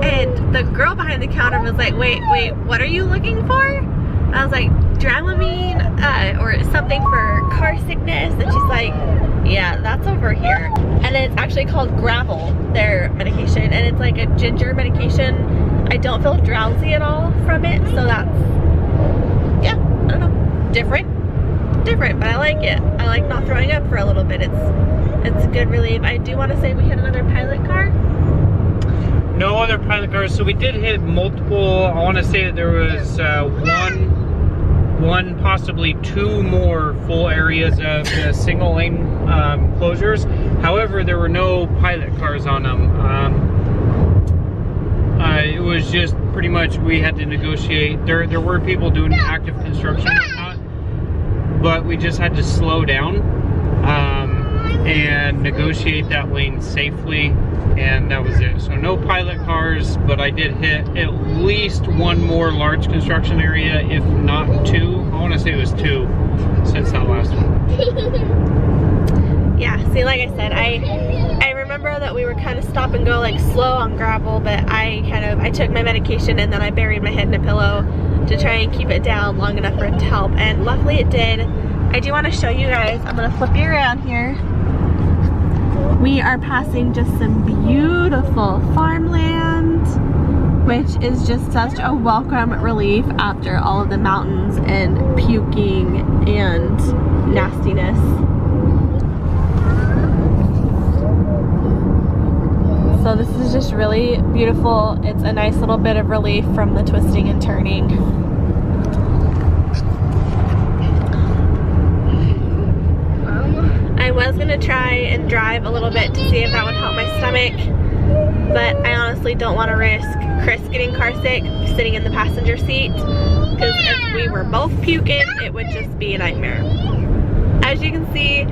Speaker 1: and the girl behind the counter was like, wait, what are you looking for? I was like, Dramamine or something for car sickness, and she's like, yeah, that's over here. And it's actually called Gravel, their medication, and it's like a ginger medication. I don't feel drowsy at all from it, so that's, yeah, I don't know, different, but I like it. I like not throwing up for a little bit. It's a good relief. I do want to say we hit another pilot car.
Speaker 4: No other pilot cars, so we did hit multiple. I want to say that there was one, possibly two more full areas of the single lane closures. However, there were no pilot cars on them. It was just pretty much we had to negotiate. There were people doing active construction and whatnot, but we just had to slow down and negotiate that lane safely, and that was it. So no pilot cars, but I did hit at least one more large construction area, if not two. I want to say it was two since that last one.
Speaker 1: Yeah, see, like I said, I remember that we were kind of stop and go, like slow on gravel, but I took my medication and then I buried my head in a pillow to try and keep it down long enough for it to help, and luckily it did. I do want to show you guys, I'm going to flip you around here. We are passing just some beautiful farmland, which is just such a welcome relief after all of the mountains and puking and nastiness. So this is just really beautiful. It's a nice little bit of relief from the twisting and turning. was gonna try and drive a little bit to see if that would help my stomach, but I honestly don't want to risk Chris getting car sick sitting in the passenger seat, because if we were both puking, it would just be a nightmare. As you can see,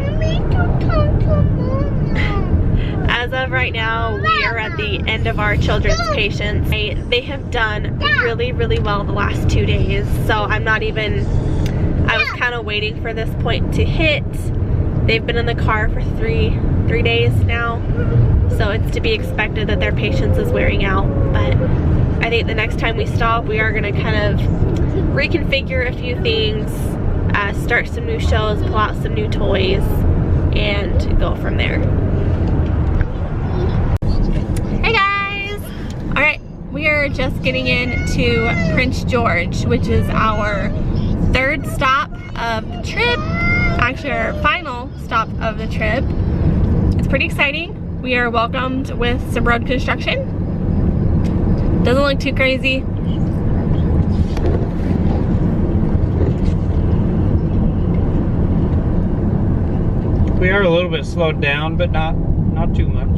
Speaker 1: as of right now, we are at the end of our children's patience. They have done really, really well the last 2 days, so I'm not even, I was kind of waiting for this point to hit. They've been in the car for three days now, so it's to be expected that their patience is wearing out. But I think the next time we stop, we are gonna kind of reconfigure a few things, start some new shows, pull out some new toys, and go from there. Hey guys! Alright, we are just getting into Prince George, which is our third stop of the trip. Actually, our final stop of the trip. It's pretty exciting. We are welcomed with some road construction. Doesn't look too crazy.
Speaker 4: We are a little bit slowed down, but not too much.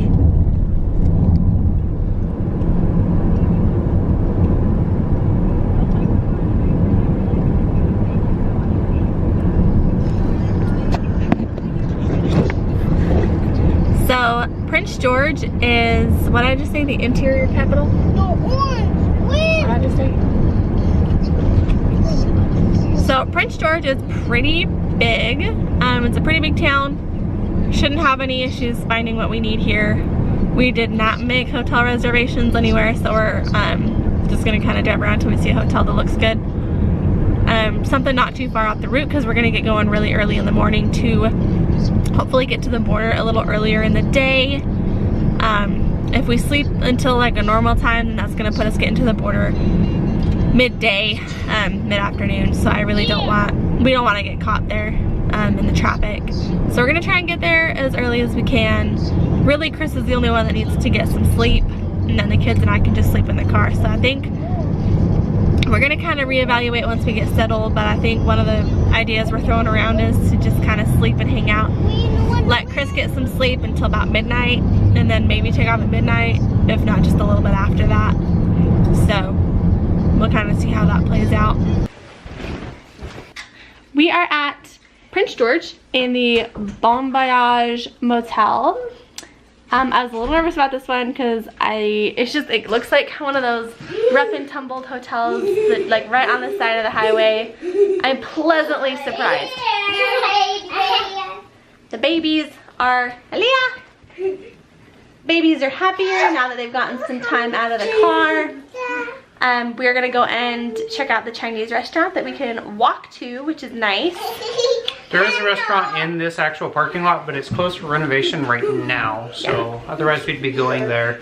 Speaker 1: So, Prince George is, what did I just say, the interior capital? What did I just say? So, Prince George is pretty big. It's a pretty big town. Shouldn't have any issues finding what we need here. We did not make hotel reservations anywhere, so we're just gonna kind of drive around until we see a hotel that looks good. Something not too far off the route, because we're gonna get going really early in the morning to hopefully get to the border a little earlier in the day. If we sleep until like a normal time, then that's gonna put us getting to the border midday, mid-afternoon. So I really don't want, we don't want to get caught there in the traffic. So we're gonna try and get there as early as we can. Really, Chris is the only one that needs to get some sleep, and then the kids and I can just sleep in the car. So I think we're gonna kind of reevaluate once we get settled, but I think one of the ideas we're throwing around is to just kind of sleep and hang out. Let Chris get some sleep until about midnight, and then maybe take off at midnight, if not just a little bit after that. So we'll kind of see how that plays out. We are at Prince George in the Bon Voyage Motel. I was a little nervous about this one because it looks like one of those rough and tumbled hotels that, like, right on the side of the highway. I'm pleasantly surprised. The babies are, Aaliyah! Babies are happier now that they've gotten some time out of the car. We're gonna go and check out the Chinese restaurant that we can walk to, which is nice.
Speaker 4: There is a restaurant in this actual parking lot, but it's closed for renovation right now, so otherwise we'd be going there.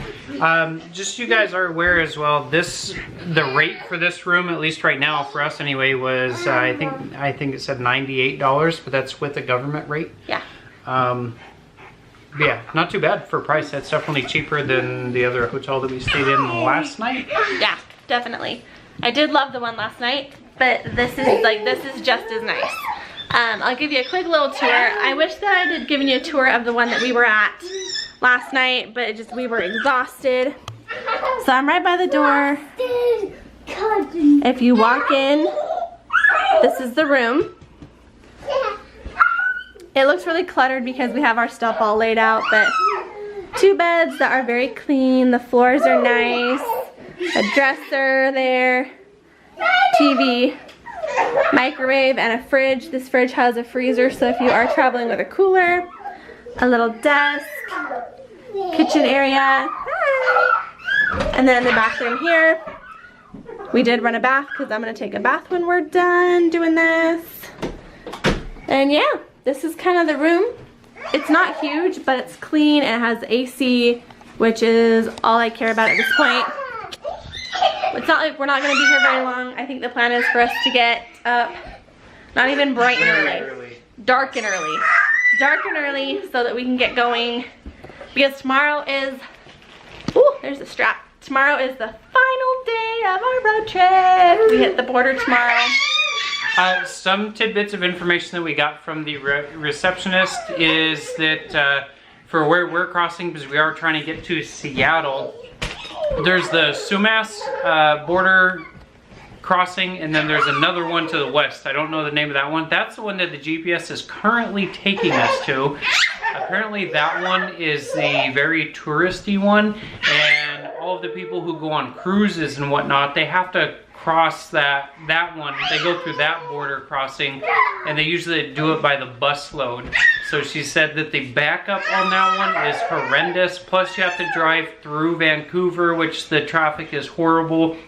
Speaker 4: Just so you guys are aware as well, the rate for this room, at least right now for us anyway, was I think it said $98, but that's with the government rate.
Speaker 1: Yeah.
Speaker 4: Yeah, not too bad for price. That's definitely cheaper than the other hotel that we stayed in last night.
Speaker 1: Yeah, definitely. I did love the one last night, but this is just as nice. I'll give you a quick little tour. I wish that I had given you a tour of the one that we were at last night, but we were exhausted. So I'm right by the door. If you walk in, this is the room. It looks really cluttered because we have our stuff all laid out, but 2 beds that are very clean. The floors are nice. A dresser there. TV. Microwave and a fridge. This fridge has a freezer, so if you are traveling with a cooler. A little desk. Kitchen area. And then the bathroom here. We did run a bath because I'm going to take a bath when we're done doing this. And yeah, this is kind of the room. It's not huge, but it's clean and it has AC, which is all I care about at this point. It's not like we're not going to be here very long. I think the plan is for us to get up, not even bright and early, dark and early. Dark and early so that we can get going. Because tomorrow is, ooh, there's the strap. Tomorrow is the final day of our road trip. We hit the border tomorrow.
Speaker 4: Some tidbits of information that we got from the receptionist is that for where we're crossing, because we are trying to get to Seattle, there's the Sumas border crossing, and then there's another one to the west. I don't know the name of that one. That's the one that the GPS is currently taking us to. Apparently that one is the very touristy one, and all of the people who go on cruises and whatnot, they have to cross that one. They go through that border crossing, and they usually do it by the busload. So she said that the backup on that one is horrendous. Plus you have to drive through Vancouver, which the traffic is horrible.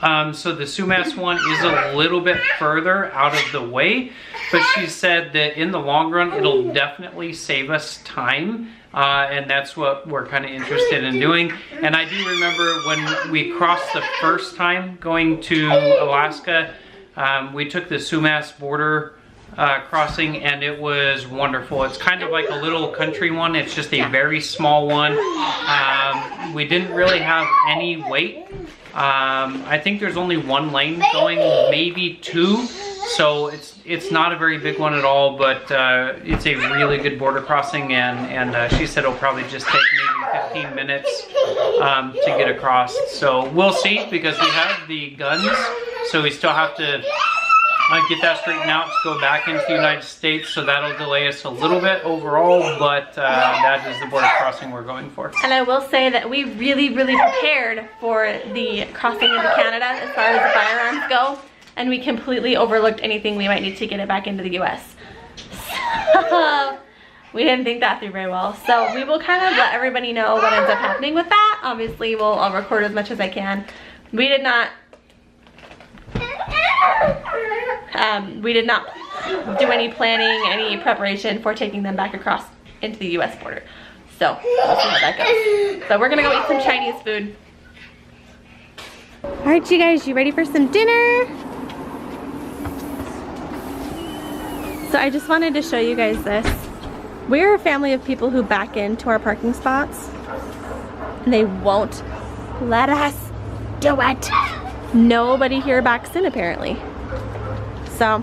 Speaker 4: So the Sumas one is a little bit further out of the way, but she said that in the long run, it'll definitely save us time. And that's what we're kind of interested in doing. And I do remember when we crossed the first time going to Alaska, we took the Sumas border crossing, and it was wonderful. It's kind of like a little country one. It's just a very small one. We didn't really have any wait. I think there's only one lane going, maybe two. So it's not a very big one at all, but it's a really good border crossing, and she said it'll probably just take maybe 15 minutes to get across. So we'll see, because we have the guns, so we still have to get that straightened out to go back into the United States, so that'll delay us a little bit overall, but that is the border crossing we're going for.
Speaker 1: And I will say that we really prepared for the crossing into Canada as far as the firearms go, and we completely overlooked anything we might need to get it back into the US. So we didn't think that through very well. So we will kind of let everybody know what ends up happening with that. Obviously, I'll record as much as I can. We did not do any planning, any preparation for taking them back across into the US border. So we'll see how that goes. So we're gonna go eat some Chinese food. All right, you guys, you ready for some dinner? So I just wanted to show you guys this. We're a family of people who back into our parking spots, and they won't let us do it. Nobody here backs in, apparently. So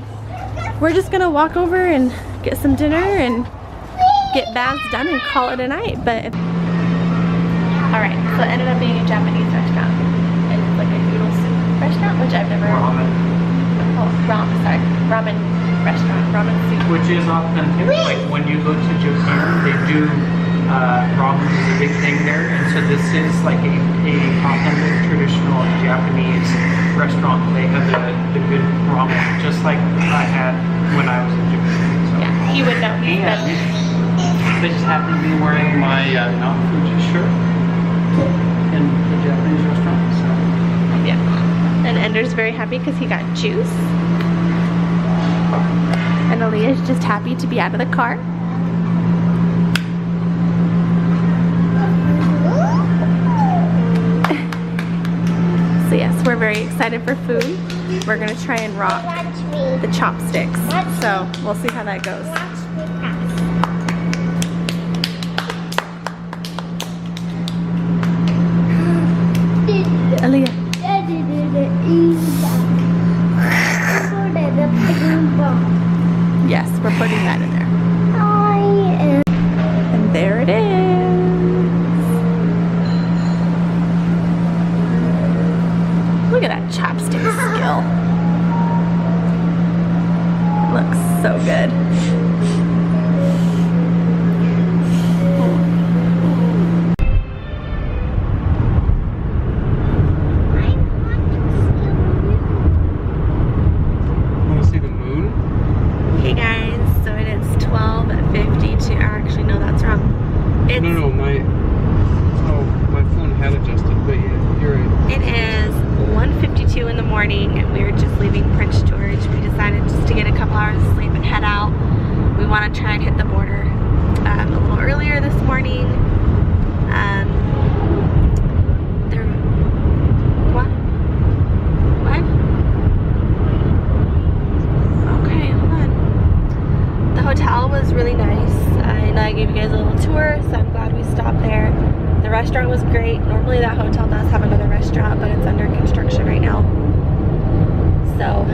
Speaker 1: we're just gonna walk over and get some dinner and get baths done and call it a night. But all right, so it ended up being a Japanese restaurant. It's like a noodle soup restaurant, which I've never. Ramen restaurant, ramen soup.
Speaker 4: Which is authentic. Like when you go to Japan, they do ramen is a big thing there, and so this is like a authentic traditional Japanese restaurant. They have the good ramen, just like I had when I was in Japan. So.
Speaker 1: Yeah, he would know.
Speaker 4: And they just happen to be wearing my Mount Fuji shirt in the Japanese restaurant. So.
Speaker 1: Yeah, and Ender's very happy because he got juice. And Aaliyah's just happy to be out of the car. So yes, we're very excited for food. We're gonna try and rock the chopsticks. So we'll see how that goes. Aaliyah. Yes, we're putting that in there. And there it is. Look at that chopstick skill. It looks so good. Try and hit the border a little earlier this morning. What? Okay, hold on. The hotel was really nice. I know I gave you guys a little tour, so I'm glad we stopped there. The restaurant was great. Normally that hotel does have another restaurant, but it's under construction right now. So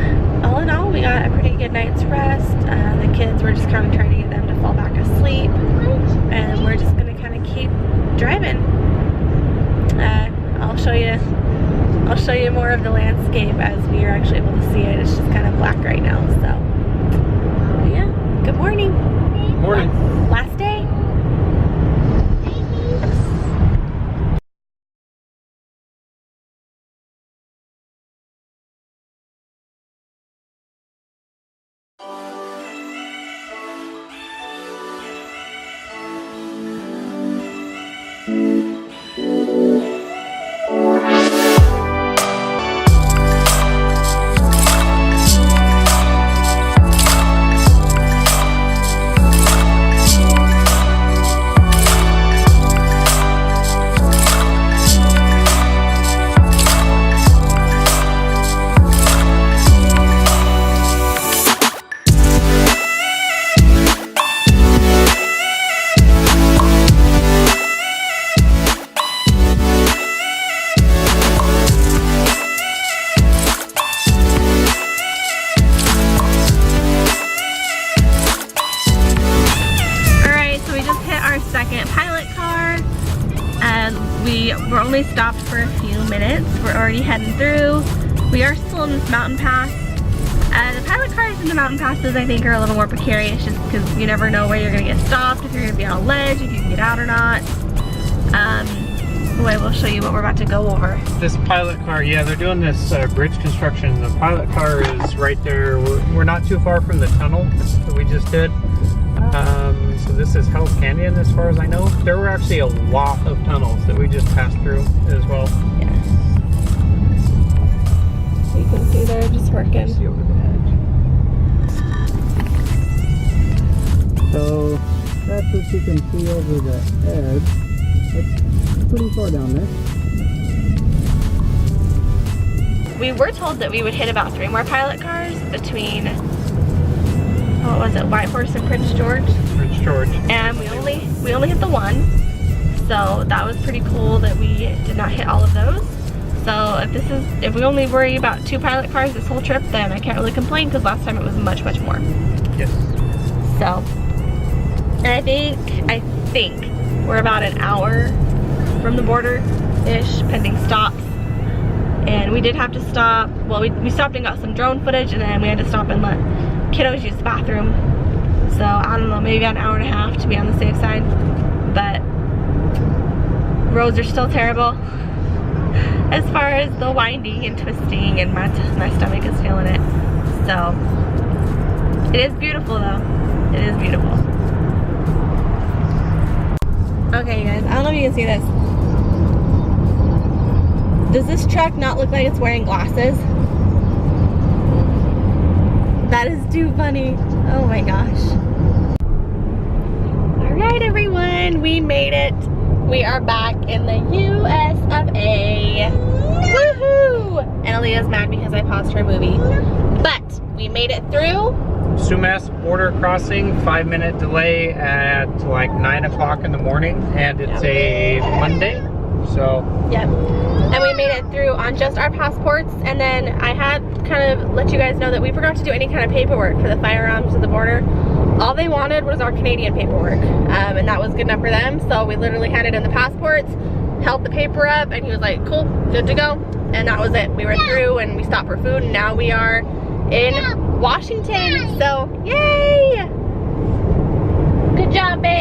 Speaker 1: all in all, we got a pretty good night's rest. The kids, we're just kind of trying to get them to fall back asleep, and we're just gonna kind of keep driving. I'll show you more of the landscape as we are actually able to see it. It's just kind of black right now. So yeah, good morning.
Speaker 4: Morning.
Speaker 1: Last day. We're only stopped for a few minutes. We're already heading through. We are still in this mountain pass. The pilot cars and the mountain passes, I think, are a little more precarious just because you never know where you're gonna get stopped, if you're gonna be on a ledge, if you can get out or not. I will show you what we're about to go over.
Speaker 4: This pilot car, yeah, they're doing this bridge construction. The pilot car is right there. We're not too far from the tunnel that we just did. So this is Hell's Canyon as far as I know. There were actually a lot of tunnels that we just passed through as well.
Speaker 1: Yeah. You can see they're just working.
Speaker 4: See over the edge. So that's what you can see over the edge. It's pretty far down there.
Speaker 1: We were told that we would hit about 3 more pilot cars between, what was it, Whitehorse and Prince George?
Speaker 4: Prince George.
Speaker 1: And we only hit the 1. So that was pretty cool that we did not hit all of those. So if we only worry about 2 pilot cars this whole trip, then I can't really complain because last time it was much more.
Speaker 4: Yes.
Speaker 1: So, and I think we're about an hour from the border-ish, pending stops. And we did have to stop, well, we stopped and got some drone footage, and then we had to stop and let kiddos use the bathroom. So, I don't know, maybe about an hour and a half to be on the safe side. But roads are still terrible as far as the winding and twisting, and my stomach is feeling it. So, it is beautiful though. It is beautiful. Okay, you guys, I don't know if you can see this. Does this truck not look like it's wearing glasses? That is too funny. Oh my gosh. Alright everyone, we made it. We are back in the US of A. Woohoo! And Aaliyah's mad because I paused her movie. But we made it through.
Speaker 4: Sumas border crossing, 5-minute delay at like 9 o'clock in the morning, and it's a Monday, so.
Speaker 1: Yep. And we made it through on just our passports, and then I had kind of let you guys know that we forgot to do any kind of paperwork for the firearms at the border. All they wanted was our Canadian paperwork, and that was good enough for them, so we literally handed in the passports, held the paper up, and he was like, cool, good to go, and that was it. We were through, and we stopped for food, and now we are in Washington, so yay! Good job, babe.